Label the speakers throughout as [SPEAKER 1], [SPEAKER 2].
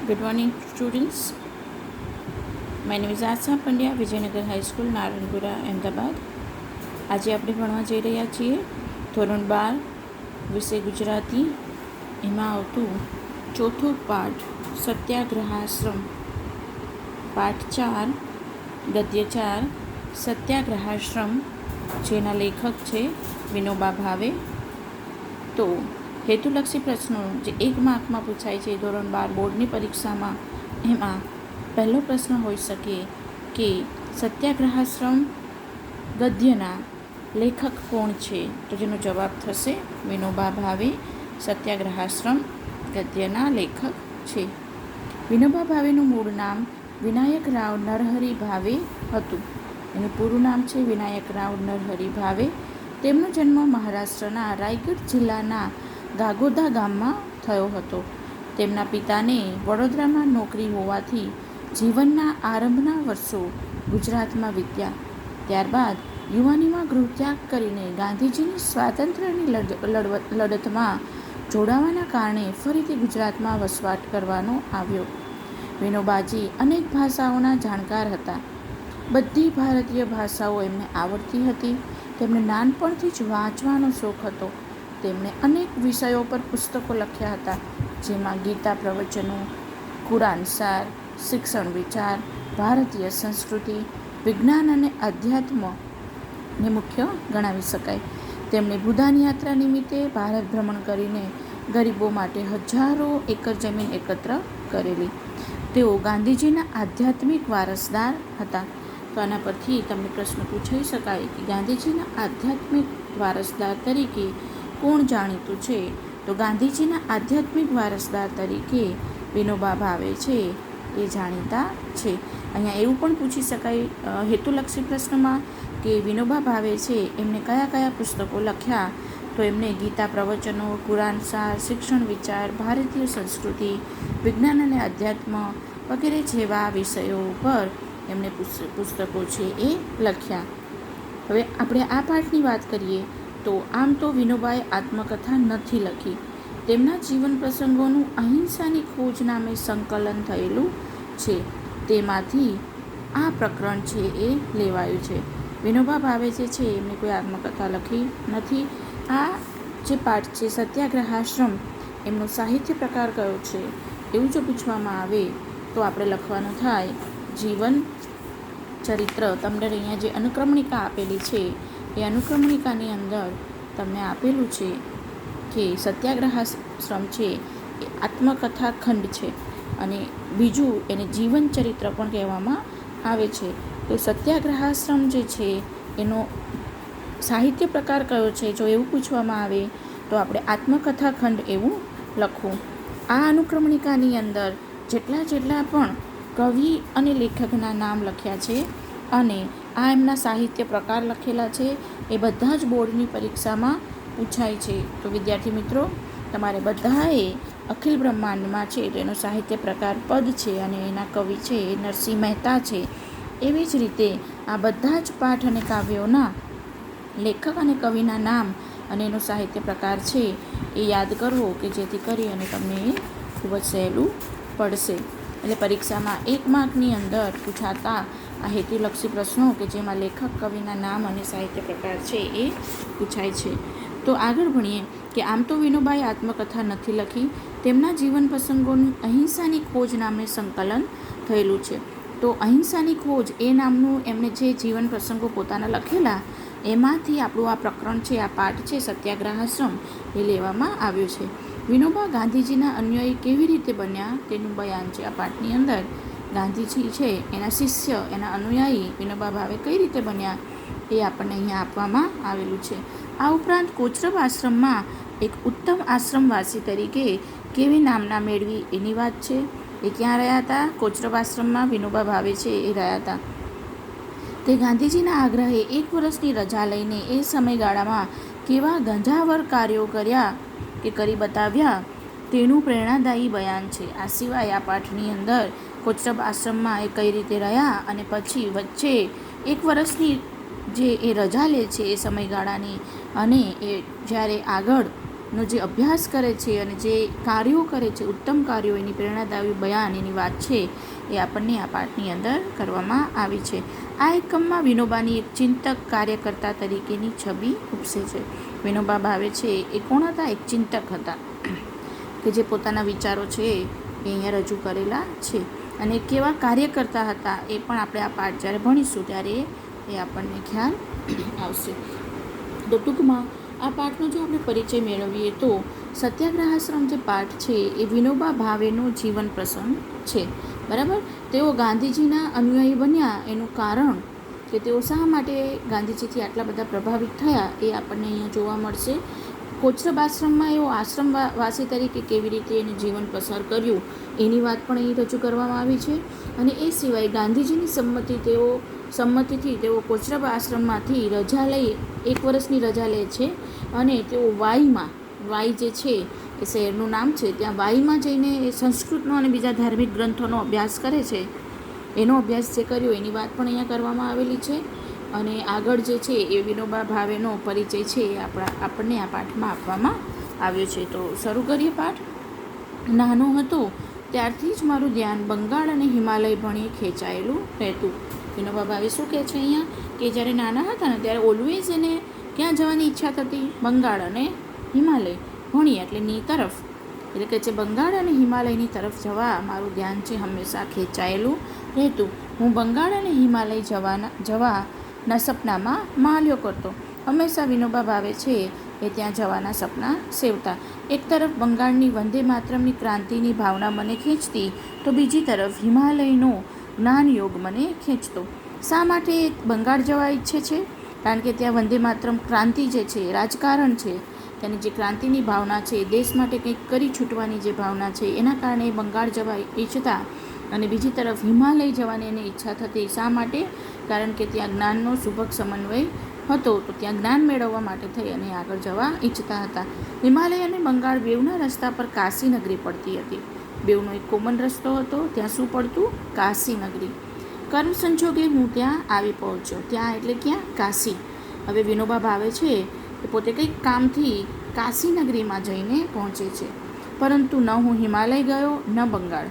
[SPEAKER 1] Good morning, students. My name is Asha Pandya, Vijaynagar high school Naranpura Ahmedabad. આજે આપણે ભણવા જઈ રહ્યા છીએ ધોરણ 12 વિષય ગુજરાતી. એમાં આવતું ચોથો પાઠ સત્યાગ્રહાશ્રમ. પાઠ 4 ગદ્ય 4 સત્યાગ્રહાશ્રમ, જેના લેખક છે વિનોબા ભાવે. તો હેતુલક્ષી પ્રશ્નો જે 1 માર્કમાં પૂછાય છે ધોરણ 12 બોર્ડની પરીક્ષામાં, એમાં પહેલો પ્રશ્ન હોઈ શકે કે સત્યાગ્રહાશ્રમ ગદ્યના લેખક કોણ છે? તો જેનો જવાબ થશે વિનોબા ભાવે. સત્યાગ્રહાશ્રમ ગદ્યના લેખક છે. વિનોબા ભાવેનું મૂળ નામ વિનાયક રાવ નરહરી ભાવે હતું. એનું પૂરું નામ છે વિનાયક રાવ નરહરી ભાવે. તેમનો જન્મ મહારાષ્ટ્રના રાયગઢ જિલ્લાના ગાગોદા ગામમાં થયો હતો. તેમના પિતાને વડોદરામાં નોકરી હોવાથી જીવનના આરંભના વર્ષો ગુજરાતમાં વીત્યા. ત્યારબાદ યુવાનીમાં ગૃહત્યાગ કરીને ગાંધીજીની સ્વાતંત્ર્યની લડતમાં જોડાવાના કારણે ફરીથી ગુજરાતમાં વસવાટ કરવાનો આવ્યો. વિનોબાજી અનેક ભાષાઓના જાણકાર હતા. બધી ભારતીય ભાષાઓ એમને આવડતી હતી. તેમને નાનપણથી જ વાંચવાનો શોખ હતો. તેમણે અનેક વિષયો પર પુસ્તકો લખ્યા હતા, જેમાં ગીતા પ્રવચનો, કુરાન સાર, શિક્ષણ વિચાર, ભારતીય સંસ્કૃતિ, વિજ્ઞાન અને અધ્યાત્મને મુખ્ય ગણાવી શકાય. તેમણે ભૂદાન યાત્રા નિમિત્તે ભારત ભ્રમણ કરીને ગરીબો માટે હજારો એકર જમીન એકત્ર કરેલી. તેઓ ગાંધીજીના આધ્યાત્મિક વારસદાર હતા. તો આના પરથી તમને પ્રશ્ન પૂછાઈ શકાય કે ગાંધીજીના આધ્યાત્મિક વારસદાર તરીકે કોણ જાણીતું છે? તો ગાંધીજીના આધ્યાત્મિક વારસદાર તરીકે વિનોબા ભાવે છે એ જાણીતા છે. અહીંયા એવું પણ પૂછી શકાય હેતુલક્ષી પ્રશ્નમાં કે વિનોબા ભાવે છે એમને કયા કયા પુસ્તકો લખ્યા? તો એમને ગીતા પ્રવચનો, કુરાન સાર, શિક્ષણ વિચાર, ભારતીય સંસ્કૃતિ, વિજ્ઞાન અને અધ્યાત્મ વગેરે જેવા વિષયો પર એમને પુસ્તકો છે એ લખ્યા. હવે આપણે આ પાઠની વાત કરીએ તો આમ તો વિનોબાએ આત્મકથા નથી લખી. તેમના જીવન પ્રસંગોનું અહિંસાની ખોજ નામે સંકલન થયેલું છે. તેમાંથી આ પ્રકરણ છે એ લેવાયું છે. વિનોબા ભાવે જે છે એમને કોઈ આત્મકથા લખી નથી. આ જે પાઠ છે સત્યાગ્રહાશ્રમ, એમનો સાહિત્ય પ્રકાર કયો છે એવું જો પૂછવામાં આવે તો આપણે લખવાનું થાય જીવન ચરિત્ર. તમને અહીંયા જે અનુક્રમણિકા આપેલી છે એ અનુક્રમણિકાની અંદર તમને આપેલું છે કે સત્યાગ્રહાશ્રમ છે એ આત્મકથા ખંડ છે, અને બીજું એને જીવન ચરિત્ર પણ કહેવામાં આવે છે. તો સત્યાગ્રહાશ્રમ જે છે એનો સાહિત્ય પ્રકાર કયો છે જો એવું પૂછવામાં આવે તો આપણે આત્મકથા ખંડ એવું લખવું. આ અનુક્રમણિકાની અંદર જેટલા પણ કવિ અને લેખકના નામ લખ્યા છે અને આ એમના સાહિત્ય પ્રકાર લખેલા છે એ બધા જ બોર્ડની પરીક્ષામાં પૂછાય છે. તો વિદ્યાર્થી મિત્રો, તમારે બધાએ અખિલ બ્રહ્માંડમાં છે તો એનો સાહિત્ય પ્રકાર પદ છે અને એના કવિ છે એ નરસિંહ મહેતા છે. એવી જ રીતે આ બધા જ પાઠ અને કાવ્યોના લેખક અને કવિના નામ અને એનો સાહિત્ય પ્રકાર છે એ યાદ કરવો કે જેથી કરી અને તમને એ ખૂબ જ સહેલું પડશે. એટલે પરીક્ષામાં 1 માર્કની અંદર પૂછાતા આ હેતુલક્ષી પ્રશ્નો કે જેમાં લેખક કવિના નામ અને સાહિત્ય પ્રકાર છે એ પૂછાય છે. તો આગળ ભણીએ કે આમ તો વિનોબાએ આત્મકથા નથી લખી. તેમના જીવન પ્રસંગોનું અહિંસાની ખોજ નામે સંકલન થયેલું છે. તો અહિંસાની ખોજ એ નામનું એમણે જે જીવન પ્રસંગો પોતાના લખેલા એમાંથી આપણું આ પ્રકરણ છે, આ પાઠ છે સત્યાગ્રહાશ્રમ એ લેવામાં આવ્યો છે. વિનોબા ગાંધીજીના અનુયાયી કેવી રીતે બન્યા તેનું બયાન છે આ પાઠની અંદર. ગાંધીજી છે એના શિષ્ય, એના અનુયાયી વિનોબા ભાવે કઈ રીતે બન્યા એ આપણને અહીંયા આપવામાં આવેલું છે. આ ઉપરાંત કોચરબ આશ્રમમાં એક ઉત્તમ આશ્રમવાસી તરીકે કેવી નામના મેળવી એની વાત છે. એ ક્યાં રહ્યા હતા? કોચરબ આશ્રમમાં વિનોબા ભાવે છે એ રહ્યા હતા. તે ગાંધીજીના આગ્રહે 1 વર્ષની રજા લઈને એ સમયગાળામાં કેવા ગંજાવર કાર્યો કર્યા કે કરી બતાવ્યા તેનું પ્રેરણાદાયી બયાન છે. આ સિવાય આ પાઠની અંદર કોચરબ આશ્રમમાં એ કઈ રીતે રહ્યા અને પછી વચ્ચે 1 વર્ષની જે એ રજા લે છે એ સમયગાળાની, અને એ જ્યારે આગળ નો જે અભ્યાસ કરે છે અને જે કાર્યો કરે છે, ઉત્તમ કાર્યો, એની પ્રેરણાદાયી બયાન, એની વાત છે એ આપણને આ પાઠની અંદર કરવામાં આવી છે. આ એકમમાં વિનોબાની એક ચિંતક કાર્યકર્તા તરીકેની છબી ઉપસે છે. વિનોબા ભાવે છે એ કોણ હતા? એક ચિંતક હતા કે જે પોતાના વિચારો છે એ અહીંયા રજૂ કરેલા છે. અને કેવા કાર્યકર્તા હતા એ પણ આપણે આ પાઠ જ્યારે ભણીશું ત્યારે એ આપણને ખ્યાલ આવશે. તો ટૂંકમાં આ પાઠનો જો આપણે પરિચય મેળવીએ તો સત્યાગ્રહાશ્રમ જે પાઠ છે એ વિનોબા ભાવેનો જીવન પ્રસંગ છે. બરાબર. તેઓ ગાંધીજીના અનુયાયી બન્યા એનું કારણ કે તેઓ શા માટે ગાંધીજીથી આટલા બધા પ્રભાવિત થયા એ આપણને અહીંયા જોવા મળશે. કોચરબ આશ્રમમાં એઓ આશ્રમવાસી તરીકે કેવી રીતે એને જીવન પસાર કર્યું એની વાત પણ અહીં રજૂ કરવામાં આવી છે. અને એ સિવાય ગાંધીજીની સંમતિથી તેઓ કોચરબ આશ્રમમાંથી રજા લઈ 1 વર્ષની રજા લે છે અને તેઓ વાઈ જે છે એ શહેરનું નામ છે, ત્યાં વાઈમાં જઈને એ સંસ્કૃતનો અને બીજા ધાર્મિક ગ્રંથોનો અભ્યાસ કરે છે. એનો અભ્યાસ જે કર્યો એની વાત પણ અહીંયા કરવામાં આવેલી છે. અને આગળ જે છે એ વિનોબા ભાવેનો પરિચય છે એ આપણને આ પાઠમાં આપવામાં આવ્યો છે. તો શરૂ કરીએ પાઠ. નાનો હતો ત્યારથી જ મારું ધ્યાન બંગાળ અને હિમાલય ભણી ખેંચાયેલું રહેતું. વિનોબા ભાવે શું કહે છે અહીંયા કે જ્યારે નાના હતા ને ત્યારે ઓલવેઝ એને ક્યાં જવાની ઈચ્છા થતી? બંગાળ અને હિમાલય ભણી એટલેની તરફ, એટલે કે જે બંગાળ અને હિમાલયની તરફ જવા મારું ધ્યાન છે હંમેશા ખેંચાયેલું રહેતું. હું બંગાળ અને હિમાલય જવાના સપનામાં માલ્યો કરતો. હંમેશા વિનોબા ભાવે છે એ ત્યાં જવાના સપના સેવતા. એક તરફ બંગાળની વંદે માતરમની ક્રાંતિની ભાવના મને ખેંચતી તો બીજી તરફ હિમાલયનો જ્ઞાન યોગ મને ખેંચતો. શા માટે બંગાળ જવા ઈચ્છે છે? કારણ કે ત્યાં વંદે માતરમ ક્રાંતિ જે છે, રાજકારણ છે, તેની જે ક્રાંતિની ભાવના છે, દેશ માટે કંઈક કરી છૂટવાની જે ભાવના છે, એના કારણે બંગાળ જવા ઈચ્છતા. અને બીજી તરફ હિમાલય જવાની એને ઈચ્છા થતી. શા માટે? કારણ કે ત્યાં જ્ઞાનનો સુભગ સમન્વય હતો, તો ત્યાં જ્ઞાન મેળવવા માટે થઈ અને આગળ જવા ઈચ્છતા હતા. હિમાલય અને બંગાળ બેઉના રસ્તા પર કાશી નગરી પડતી હતી. બેઉનો એક કોમન રસ્તો હતો. ત્યાં શું પડતું? કાશી નગરી. કર્મ સંજોગે હું ત્યાં આવી પહોંચ્યો. ત્યાં એટલે ક્યાં? કાશી. હવે વિનોબા ભાવે છે એ પોતે કંઈક કામથી કાશી નગરીમાં જઈને પહોંચે છે. પરંતુ ન હું હિમાલય ગયો ન બંગાળ.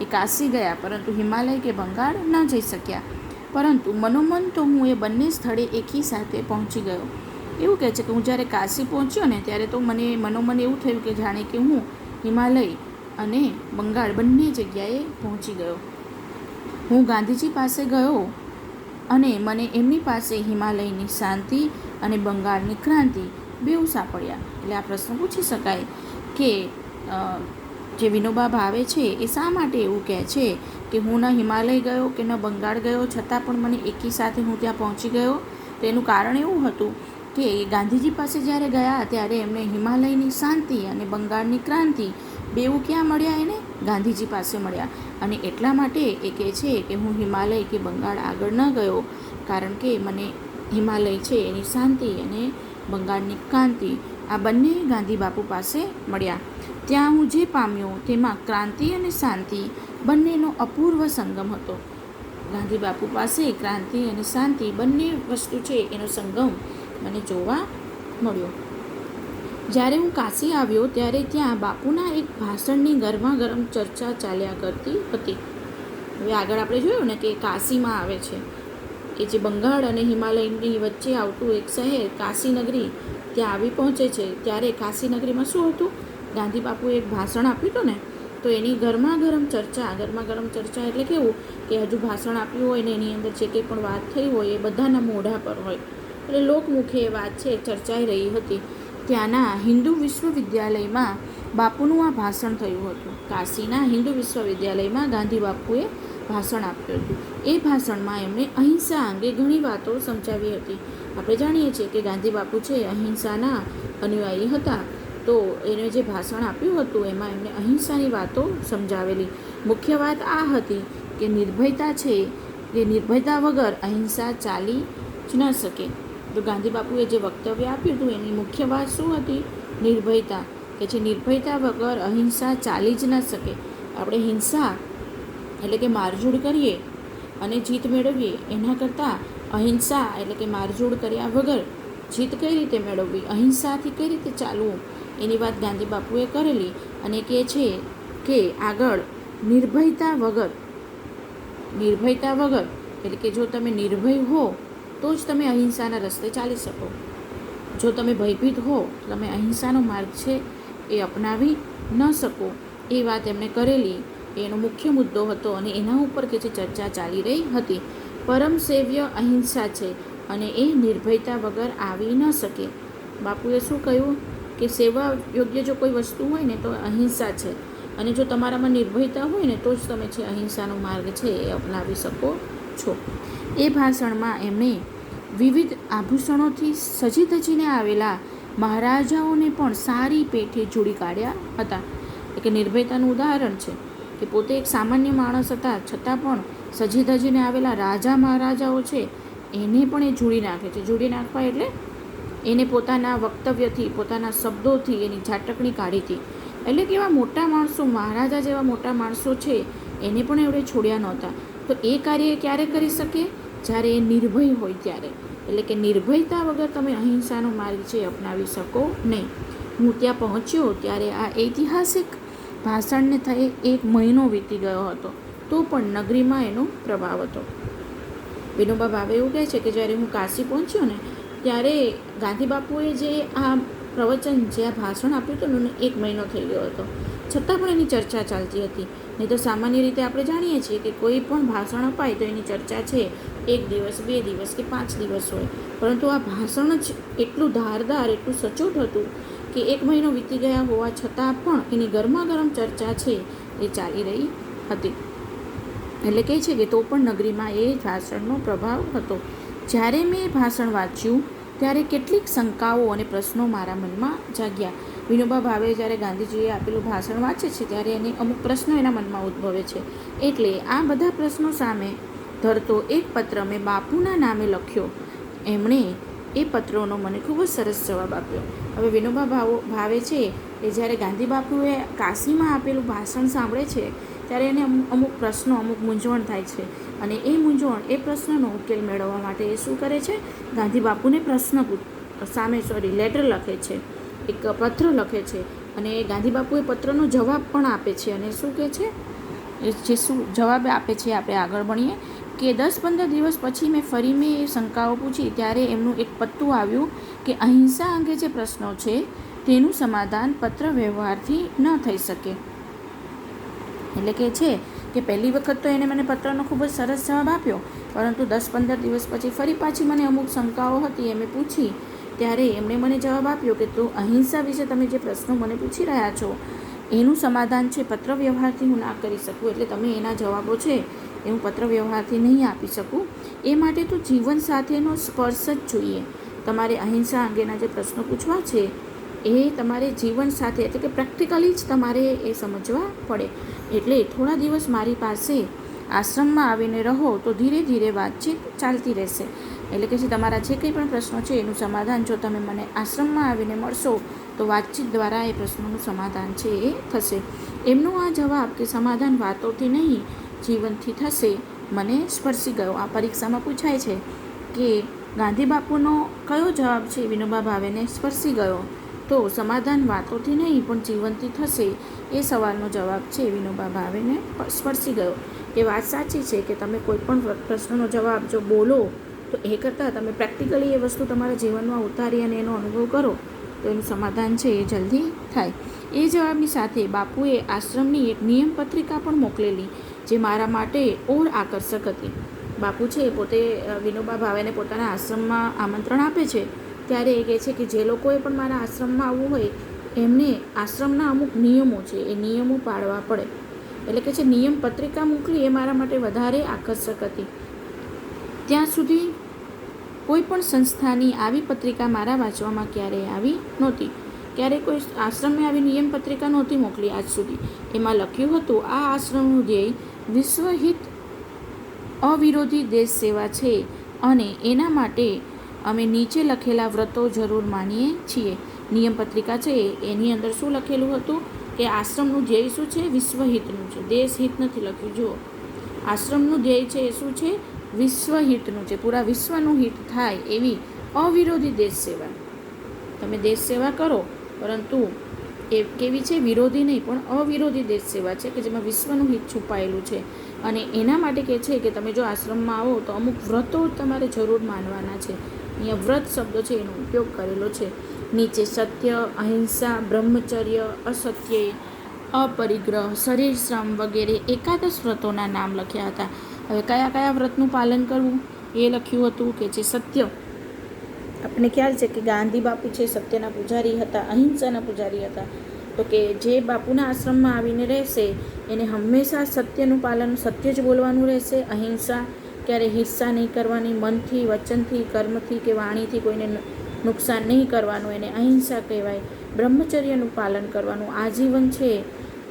[SPEAKER 1] એ કાશી ગયા પરંતુ હિમાલય કે બંગાળ ન જઈ શક્યા. પરંતુ મનોમન તો હું એ બંને સ્થળે એકી સાથે પહોંચી ગયો. એવું કહે છે કે હું જ્યારે કાશી પહોંચ્યો ને ત્યારે તો મને મનોમન એવું થયું કે જાણે કે હું હિમાલય અને બંગાળ બંને જગ્યાએ પહોંચી ગયો. હું ગાંધીજી પાસે ગયો અને મને એમની પાસે હિમાલયની શાંતિ અને બંગાળની ક્રાંતિ બેઉ સાંપડ્યા. એટલે આ પ્રશ્ન પૂછી શકાય કે જે વિનોબા ભાવે છે એ શા માટે એવું કહે છે કે હું ન હિમાલય ગયો કે ન બંગાળ ગયો, છતાં પણ મને એકી સાથે હું ત્યાં પહોંચી ગયો. તો એનું કારણ એવું હતું કે ગાંધીજી પાસે જ્યારે ગયા ત્યારે એમને હિમાલયની શાંતિ અને બંગાળની ક્રાંતિ બેઉ ક્યાં મળ્યા? એને ગાંધીજી પાસે મળ્યા. અને એટલા માટે એ કહે છે કે હું હિમાલય કે બંગાળ આગળ ન ગયો, કારણ કે મને હિમાલય છે એની શાંતિ અને બંગાળની ક્રાંતિ આ બંને ગાંધી બાપુ પાસે મળ્યા. ત્યાં હું જે પામ્યો તેમાં ક્રાંતિ અને શાંતિ બંનેનો અપૂર્વ સંગમ હતો. ગાંધી બાપુ પાસે ક્રાંતિ અને શાંતિ બંને વસ્તુ છે એનો સંગમ મને જોવા મળ્યો. જ્યારે હું કાશી આવ્યો ત્યારે ત્યાં બાપુના એક ભાષણની ગરમાગરમ ચર્ચા ચાલ્યા કરતી હતી. હવે આગળ આપણે જોયું ને કે કાશીમાં આવે છે કે જે બંગાળ અને હિમાલયની વચ્ચે આવતું એક શહેર કાશી નગરી, ત્યાં આવી પહોંચે છે. ત્યારે કાશી નગરીમાં શું હતું? ગાંધી બાપુએ એક ભાષણ આપ્યું હતું ને, તો એની ગરમાગરમ ચર્ચા એટલે કેવું કે હજુ ભાષણ આપ્યું હોય ને એની અંદર જે કંઈ પણ વાત થઈ હોય એ બધાના મોઢા પર હોય, એટલે લોકમુખે એ વાત છે ચર્ચાઈ રહી હતી. ત્યાંના હિન્દુ વિશ્વવિદ્યાલયમાં બાપુનું આ ભાષણ થયું હતું. કાશીના હિન્દુ વિશ્વવિદ્યાલયમાં ગાંધી બાપુએ ભાષણ આપ્યું હતું. એ ભાષણમાં એમણે અહિંસા અંગે ઘણી વાતો સમજાવી હતી. આપણે જાણીએ છીએ કે ગાંધી બાપુ છે અહિંસાના અનુયાયી હતા. તો એને જે ભાષણ આપ્યું હતું એમાં એમણે અહિંસાની વાતો સમજાવેલી. મુખ્ય વાત આ હતી કે નિર્ભયતા છે કે નિર્ભયતા વગર અહિંસા ચાલી જ ન શકે. તો ગાંધી બાપુએ જે વક્તવ્ય આપ્યું હતું એની મુખ્ય વાત શું હતી? નિર્ભયતા, કે જે નિર્ભયતા વગર અહિંસા ચાલી જ ન શકે. આપણે હિંસા એટલે કે મારઝૂડ કરીએ અને જીત મેળવીએ એના કરતાં અહિંસા એટલે કે મારઝૂડ કર્યા વગર જીત કઈ રીતે મેળવવી, અહિંસાથી કઈ રીતે ચાલવું, એની વાત ગાંધી બાપુએ કરેલી અને કહે છે કે આગળ નિર્ભયતા વગર એટલે કે જો તમે નિર્ભય હો તો જ તમે અહિંસાના રસ્તે ચાલી શકો. જો તમે ભયભીત હો તો તમે અહિંસાનો માર્ગ છે એ અપનાવી ન શકો. એ વાત એમણે કરેલી, એનો મુખ્ય મુદ્દો હતો અને એના ઉપર કે જે ચર્ચા ચાલી રહી હતી. પરમ સેવ્ય અહિંસા છે અને એ નિર્ભયતા વગર આવી ન શકે. બાપુએ શું કહ્યું કે સેવા યોગ્ય જો કોઈ વસ્તુ હોય ને તો અહિંસા છે, અને જો તમારામાં નિર્ભયતા હોય ને તો જ તમે છે અહિંસાનો માર્ગ છે એ અપનાવી શકો છો. એ ભાષણમાં એમણે વિવિધ આભૂષણોથી સજી ધજીને આવેલા મહારાજાઓને પણ સારી પેઠે જોડી કાઢ્યા હતા. એટલે કે નિર્ભયતાનું ઉદાહરણ છે કે પોતે એક સામાન્ય માણસ હતા છતાં પણ સજી ધજીને આવેલા રાજા મહારાજાઓ છે એને પણ એ જોડી નાખે છે. જોડી નાખવા એટલે એને પોતાના વક્તવ્યથી, પોતાના શબ્દોથી એની ઝાટકણી કાઢી હતી. એટલે કે એવા મોટા માણસો, મહારાજા જેવા મોટા માણસો છે એને પણ એવડે છોડ્યા નહોતા. તો એ કાર્ય ક્યારે કરી શકે? જ્યારે એ નિર્ભય હોય ત્યારે. એટલે કે નિર્ભયતા વગર તમે અહિંસાનો માર્ગ છે અપનાવી શકો નહીં. હું ત્યાં પહોંચ્યો ત્યારે આ ઐતિહાસિક ભાષણને થઈ 1 મહિનો વીતી ગયો હતો, તો પણ નગરીમાં એનો પ્રભાવ હતો. વિનોબા ભાવે એવું કહે છે કે જ્યારે હું કાશી પહોંચ્યો ને ત્યારે ગાંધી બાપુએ જે આ પ્રવચન, જે આ ભાષણ આપ્યું હતું ને 1 મહિનો થઈ ગયો હતો, છતાં પણ એની ચર્ચા ચાલતી હતી. નહીં તો સામાન્ય રીતે આપણે જાણીએ છીએ કે કોઈ પણ ભાષણ અપાય તો એની ચર્ચા છે 1 દિવસ, 2 દિવસ કે 5 દિવસ હોય. પરંતુ આ ભાષણ જ એટલું ધારદાર, એટલું સચોટ હતું કે 1 મહિનો વીતી ગયા હોવા છતાં પણ એની ગરમાગરમ ચર્ચા છે એ ચાલી રહી હતી. એટલે કહે છે કે તો પણ નગરીમાં એ ભાષણનો પ્રભાવ હતો. જ્યારે મેં એ ભાષણ વાંચ્યું ત્યારે કેટલીક શંકાઓ અને પ્રશ્નો મારા મનમાં જાગ્યા. વિનોબા ભાવે જ્યારે ગાંધીજીએ આપેલું ભાષણ વાંચે છે ત્યારે એને અમુક પ્રશ્નો એના મનમાં ઉદ્ભવે છે. એટલે આ બધા પ્રશ્નો સામે ધરતો એક પત્ર મેં બાપુના નામે લખ્યો. એમણે એ પત્રનો મને ખૂબ જ સરસ જવાબ આપ્યો. હવે વિનોબા ભાવે છે એ જ્યારે ગાંધી બાપુએ કાશીમાં આપેલું ભાષણ સાંભળે છે ત્યારે એને અમુક પ્રશ્નો, અમુક મૂંઝવણ થાય છે. અને એ મૂંઝવણ, એ પ્રશ્નનો ઉકેલ મેળવવા માટે એ શું કરે છે? ગાંધી બાપુને લેટર લખે છે, એક પત્ર લખે છે. અને ગાંધી બાપુએ પત્રનો જવાબ પણ આપે છે. અને શું કહે છે? જે શું જવાબ આપે છે આપણે આગળ ભણીએ કે 10-15 દિવસ પછી મેં એ શંકાઓ પૂછી ત્યારે એમનું એક પત્તું આવ્યું કે અહિંસા અંગે જે પ્રશ્નો છે તેનું સમાધાન પત્ર વ્યવહારથી ન થઈ શકે. એટલે કે છે કે પહેલી વખત તો એને મને પત્રનો ખૂબ જ સરસ જવાબ આપ્યો, પરંતુ 10-15 દિવસ પછી પાછી મને અમુક શંકાઓ હતી એ મેં પૂછી ત્યારે એમણે મને જવાબ આપ્યો કે તો અહિંસા વિશે તમે જે પ્રશ્નો મને પૂછી રહ્યા છો એનું સમાધાન છે પત્ર વ્યવહારથી હું ના કરી શકું. એટલે તમે એના જવાબો છે એ હું પત્ર વ્યવહારથી નહીં આપી શકું. એ માટે તો જીવન સાથેનો સ્પર્શ જ જોઈએ. તમારે અહિંસા અંગેના જે પ્રશ્નો પૂછવા છે એ તમારે જીવન સાથે, એટલે કે પ્રેક્ટિકલી જ તમારે એ સમજવા પડે. એટલે થોડા દિવસ મારી પાસે આશ્રમમાં આવીને રહો તો ધીરે ધીરે વાતચીત ચાલતી રહેશે. એટલે કે તમારા જે કંઈ પણ પ્રશ્નો છે એનું સમાધાન જો તમે મને આશ્રમમાં આવીને મળશો તો વાતચીત દ્વારા એ પ્રશ્નોનું સમાધાન છે એ થશે. એમનો આ જવાબ કે સમાધાન વાતોથી નહીં જીવનથી થશે મને સ્પર્શી ગયો. આ પરીક્ષામાં પૂછાય છે કે ગાંધી બાપુનો કયો જવાબ છે વિનોબા ભાવેને સ્પર્શી ગયો? તો સમાધાન વાતોથી નહીં પણ જીવનથી થશે એ સવાલનો જવાબ છે વિનોબા ભાવેને સ્પર્શી ગયો. એ વાત સાચી છે કે તમે કોઈ પણ પ્રશ્નનો જવાબ જો બોલો તો એ કરતાં તમે પ્રેક્ટિકલી એ વસ્તુ તમારા જીવનમાં ઉતારી અને એનો અનુભવ કરો તો એનું સમાધાન છે એ જલ્દી થાય. એ જવાબની સાથે બાપુએ આશ્રમની એક નિયમ પત્રિકા પણ મોકલેલી જે મારા માટે ઓર આકર્ષક હતી. બાપુ છે પોતે વિનોબા ભાવેને પોતાના આશ્રમમાં આમંત્રણ આપે છે ત્યારે એ કહે છે કે જે લોકોએ પણ મારા આશ્રમમાં આવવું હોય એમને આશ્રમના અમુક નિયમો છે એ નિયમો પાળવા પડે. એટલે કે છે નિયમ પત્રિકા મોકલી એ મારા માટે વધારે આકર્ષક હતી. ત્યાં સુધી કોઈ પણ સંસ્થાની આવી પત્રિકા મારા વાંચવામાં ક્યારેય આવી નહોતી. ક્યારેય કોઈ આશ્રમે આવી નિયમ પત્રિકા નહોતી મોકલી આજ સુધી. એમાં લખ્યું હતું આ આશ્રમનું ધ્યેય વિશ્વહિત અવિરોધી દેશ સેવા છે અને એના માટે અમે નીચે લખેલા વ્રતો જરૂર માનીએ છીએ. નિયમ પત્રિકા છે એની અંદર શું લખેલું હતું કે આશ્રમનું ધ્યેય શું છે? વિશ્વહિતનું છે, દેશહિત નથી લખ્યું. જુઓ, આશ્રમનું ધ્યેય છે એ શું છે? વિશ્વહિતનું છે. પૂરા વિશ્વનું હિત થાય એવી અવિરોધી દેશ સેવા. તમે દેશ સેવા કરો પરંતુ એ કેવી છે, વિરોધી નહીં પણ અવિરોધી દેશ સેવા છે કે જેમાં વિશ્વનું હિત છુપાયેલું છે. અને એના માટે કહે છે કે તમે જો આશ્રમમાં આવો તો અમુક વ્રતો તમારે જરૂર માનવાના છે. અહીંયા વ્રત શબ્દ છે એનો ઉપયોગ કરેલો છે. નીચે સત્ય, અહિંસા, બ્રહ્મચર્ય, અસત્ય, અપરિગ્રહ, શરીર શ્રમ વગેરે એકાદશ વ્રતોના નામ લખ્યા હતા. હવે કયા કયા વ્રતનું પાલન કરવું એ લખ્યું હતું કે જે સત્ય, આપણને ખ્યાલ છે કે ગાંધી બાપુ છે સત્યના પૂજારી હતા, અહિંસાના પૂજારી હતા. તો કે જે બાપુના આશ્રમમાં આવીને રહેશે એને હંમેશા સત્યનું પાલન, સત્ય જ બોલવાનું રહેશે. અહિંસા, ક્યારે હિંસા નહીં કરવાની, મનથી, વચનથી, કર્મથી કે વાણીથી કોઈને નુકસાન નહીં કરવાનું, એને અહિંસા કહેવાય. બ્રહ્મચર્યનું પાલન કરવાનું, આજીવન છે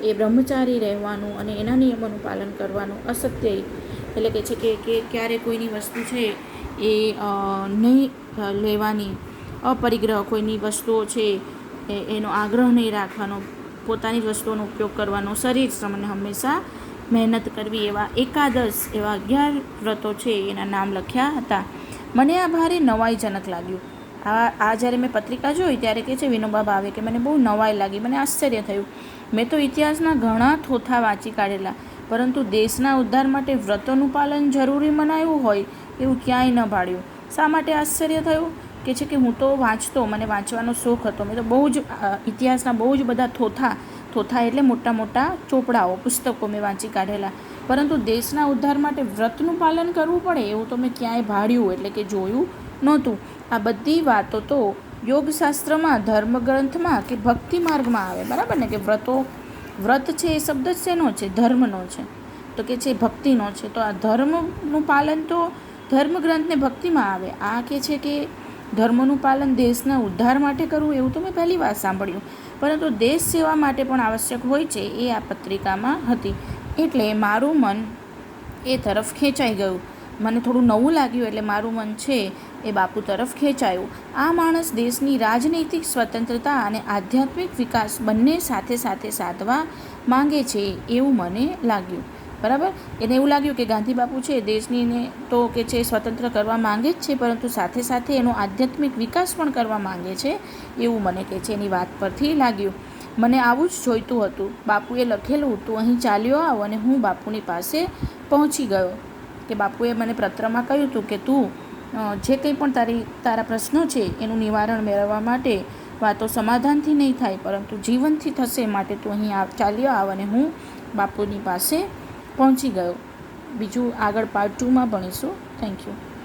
[SPEAKER 1] એ બ્રહ્મચારી રહેવાનું અને એના નિયમોનું પાલન કરવાનું. અસત્ય એટલે કે છે કે ક્યારે કોઈની વસ્તુ છે એ નહીં લેવાની. અપરિગ્રહ, કોઈની વસ્તુઓ છે એનો આગ્રહ નહીં રાખવાનો, પોતાની જ વસ્તુઓનો ઉપયોગ કરવાનો. શરીર શ્રમને હંમેશા મહેનત કરવી. એવા એકાદશ, એવા 11 વ્રતો છે એના નામ લખ્યા હતા. મને આ ભારે નવાઈજનક લાગ્યું. આ જ્યારે મેં પત્રિકા જોઈ ત્યારે કહે છે વિનોબા ભાવે કે મને બહુ નવાઈ લાગી, મને આશ્ચર્ય થયું. મેં તો ઇતિહાસના ઘણા થોથા વાંચી કાઢેલા, પરંતુ દેશના ઉદ્ધાર માટે વ્રતોનું પાલન જરૂરી મનાયું હોય એવું ક્યાંય ન ભાળ્યું. શા માટે આશ્ચર્ય થયું કે છે કે હું તો વાંચતો, મને વાંચવાનો શોખ હતો. મેં તો બહુ જ ઇતિહાસના બહુ જ બધા થોથા એટલે મોટા મોટા ચોપડાઓ, પુસ્તકો મેં વાંચી કાઢેલા, પરંતુ દેશના ઉદ્ધાર માટે વ્રતનું પાલન કરવું પડે એવું તો મેં ક્યાંય ભાળ્યું એટલે કે જોયું નહોતું. આ બધી વાતો તો યોગશાસ્ત્રમાં, ધર્મગ્રંથમાં કે ભક્તિ માર્ગમાં આવે, બરાબર ને? કે વ્રત છે એ શબ્દ જ શેનો છે? ધર્મનો છે. તો કે છે ભક્તિનો છે. તો આ ધર્મનું પાલન તો ધર્મગ્રંથને ભક્તિમાં આવે. આ કે છે કે ધર્મનું પાલન દેશના ઉદ્ધાર માટે કરવું એવું તો મેં પહેલી વાર સાંભળ્યું, પરંતુ દેશ સેવા માટે પણ આવશ્યક હોય છે એ આ પત્રિકામાં હતી. એટલે મારું મન એ તરફ ખેંચાઈ ગયું. મને થોડું નવું લાગ્યું એટલે મારું મન છે એ બાપુ તરફ ખેંચાયું. આ માણસ દેશની રાજનૈતિક સ્વતંત્રતા અને આધ્યાત્મિક વિકાસ બંને સાથે સાથે સાધવા માંગે છે એવું મને લાગ્યું. બરાબર? એને એવું લાગ્યું કે ગાંધી બાપુ છે દેશનીને તો કે છે સ્વતંત્ર કરવા માંગે જ છે, પરંતુ સાથે સાથે એનો આધ્યાત્મિક વિકાસ પણ કરવા માંગે છે એવું મને કે છે એની વાત પરથી લાગ્યું. મને આવું જ જોઈતું હતું. બાપુએ લખેલું, તું અહીં ચાલ્યો આવ, અને હું બાપુની પાસે પહોંચી ગયો. કે બાપુએ મને પત્રમાં કહ્યું હતું કે તું જે કંઈ પણ તારા પ્રશ્નો છે એનું નિવારણ મેળવવા માટે વાતો સમાધાનથી નહીં થાય પરંતુ જીવનથી થશે, માટે તું અહીં ચાલ્યો આવ, અને હું બાપુની પાસે પહોંચી ગયો. બીજું આગળ પાર્ટ 2માં ભણીશું. Thank you.